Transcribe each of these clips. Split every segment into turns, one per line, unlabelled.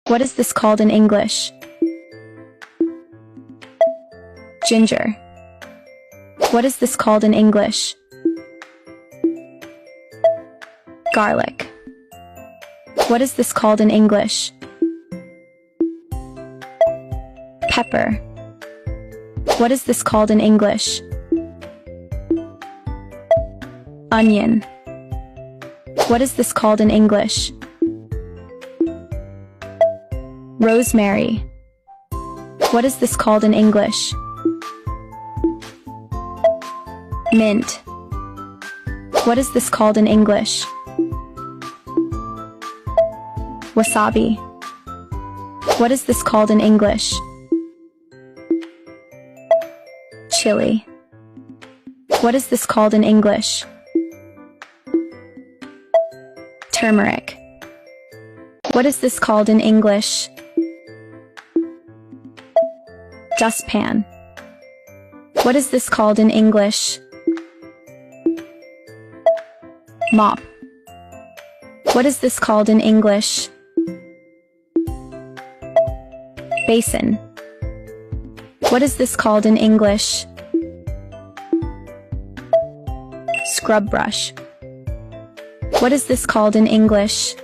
What is this called in English? Ginger. What is this called in English? Garlic. What is this called in English? Pepper. What is this called in English? Onion. What is this called in English? Rosemary. What is this called in English? Mint. What is this called in English? Wasabi. What is this called in English? Chili. What is this called in English? Turmeric. What is this called in English? Dustpan. What is this called in English? Mop. What is this called in English? Basin. What is this called in English? Scrub brush. What is this called in English?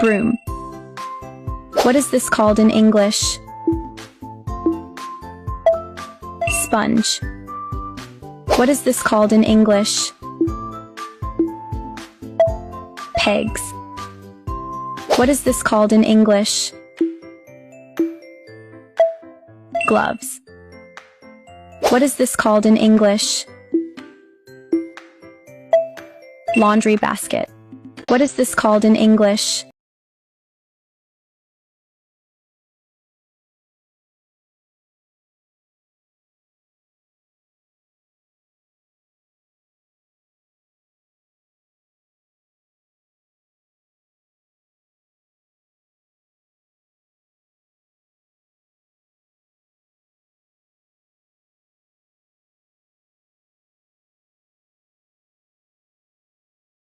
Broom. What is this called in English? Sponge. What is this called in English? Pegs. What is this called in English? Gloves. What is this called in English? Laundry basket. What is this called in English?